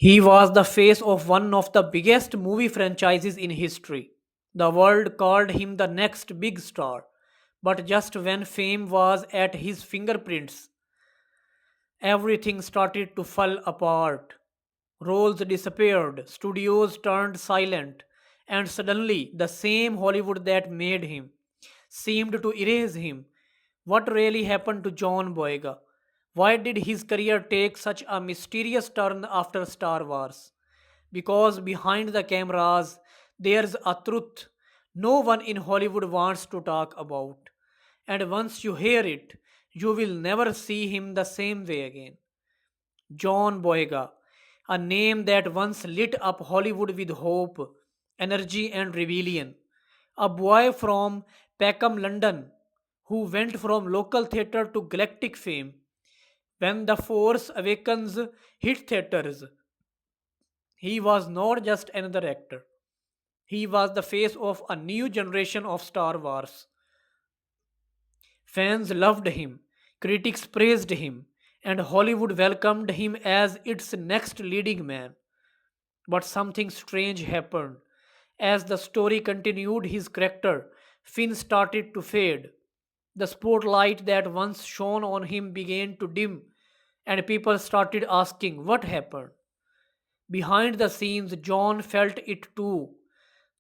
He was the face of one of the biggest movie franchises in history. The world called him the next big star. But just when fame was at his fingerprints, everything started to fall apart. Roles disappeared, studios turned silent, and suddenly the same Hollywood that made him seemed to erase him. What really happened to John Boyega? Why did his career take such a mysterious turn after Star Wars? Because behind the cameras, there's a truth no one in Hollywood wants to talk about. And once you hear it, you will never see him the same way again. John Boyega, a name that once lit up Hollywood with hope, energy, and rebellion. A boy from Peckham, London, who went from local theatre to galactic fame. When The Force Awakens hit theatres, he was not just another actor. He was the face of a new generation of Star Wars. Fans loved him, critics praised him, and Hollywood welcomed him as its next leading man. But something strange happened. As the story continued, his character, Finn, started to fade. The spotlight that once shone on him began to dim, and people started asking what happened. Behind the scenes, John felt it too.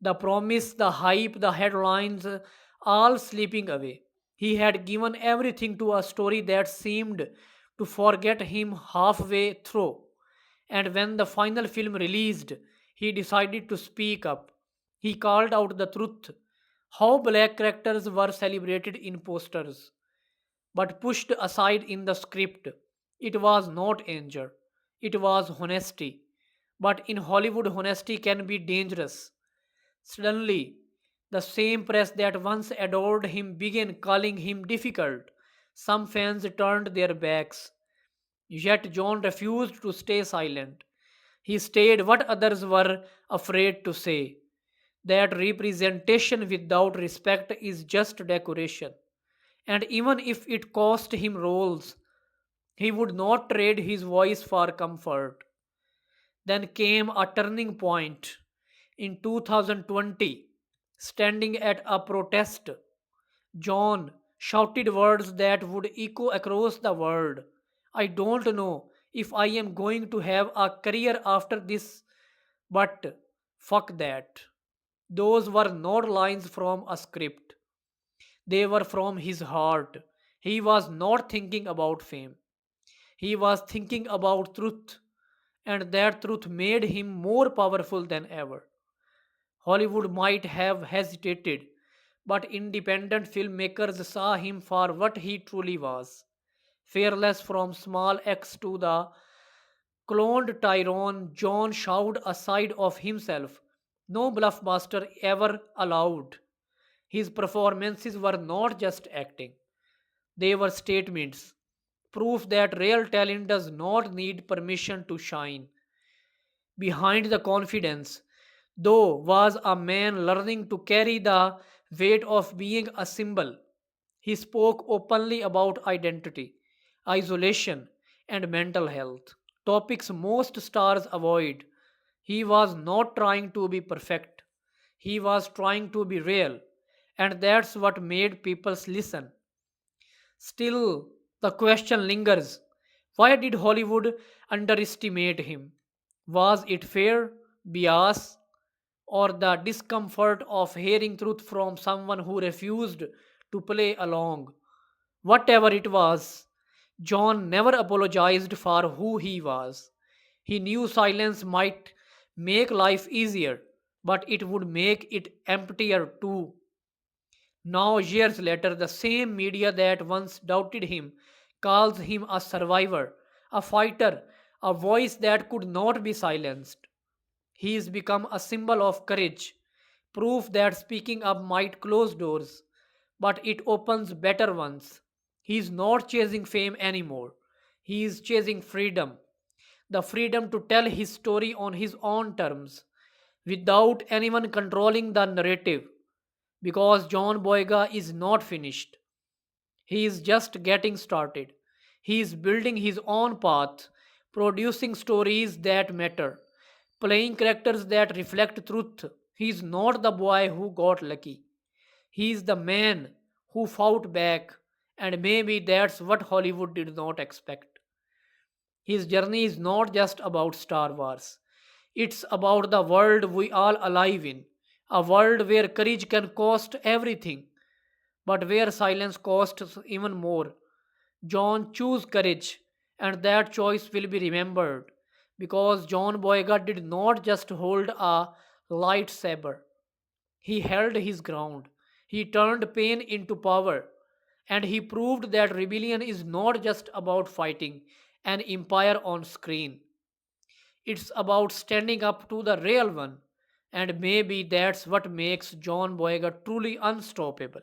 The promise, the hype, the headlines, all slipping away. He had given everything to a story that seemed to forget him halfway through. And when the final film released, he decided to speak up. He called out the truth, how black characters were celebrated in posters but pushed aside in the script. It was not anger, it was honesty. But in Hollywood, honesty can be dangerous. Suddenly, the same press that once adored him began calling him difficult. Some fans turned their backs. Yet John refused to stay silent. He stayed what others were afraid to say. That representation without respect is just decoration. And even if it cost him roles, he would not trade his voice for comfort. Then came a turning point. In 2020, standing at a protest, John shouted words that would echo across the world. I don't know if I am going to have a career after this, but fuck that. Those were not lines from a script, they were from his heart. He was not thinking about fame, he was thinking about truth, and that truth made him more powerful than ever. Hollywood might have hesitated, but independent filmmakers saw him for what he truly was, fearless from small acts to the cloned Tyrone. John showed a side of himself no bluffmaster ever allowed. His performances were not just acting, they were statements, proof that real talent does not need permission to shine. Behind the confidence, though, was a man learning to carry the weight of being a symbol. He spoke openly about identity, isolation, and mental health, topics most stars avoid. He was not trying to be perfect, he was trying to be real, and that's what made people listen. Still, the question lingers, why did Hollywood underestimate him? Was it fear, bias, or the discomfort of hearing truth from someone who refused to play along? Whatever it was, John never apologized for who he was. He knew silence might make life easier, but it would make it emptier too. Now, years later, the same media that once doubted him calls him a survivor, a fighter, a voice that could not be silenced. He has become a symbol of courage, proof that speaking up might close doors, but it opens better ones. He is not chasing fame anymore, he is chasing freedom, the freedom to tell his story on his own terms, without anyone controlling the narrative. Because John Boyega is not finished. He is just getting started. He is building his own path, producing stories that matter, playing characters that reflect truth. He's not the boy who got lucky. He's the man who fought back, and maybe that's what Hollywood did not expect. His journey is not just about Star Wars, it's about the world we all alive in. A world where courage can cost everything, but where silence costs even more. John chose courage, and that choice will be remembered because John Boyega did not just hold a lightsaber, he held his ground. He turned pain into power, and he proved that rebellion is not just about fighting an empire on screen. It's about standing up to the real one, and maybe that's what makes John Boyega truly unstoppable.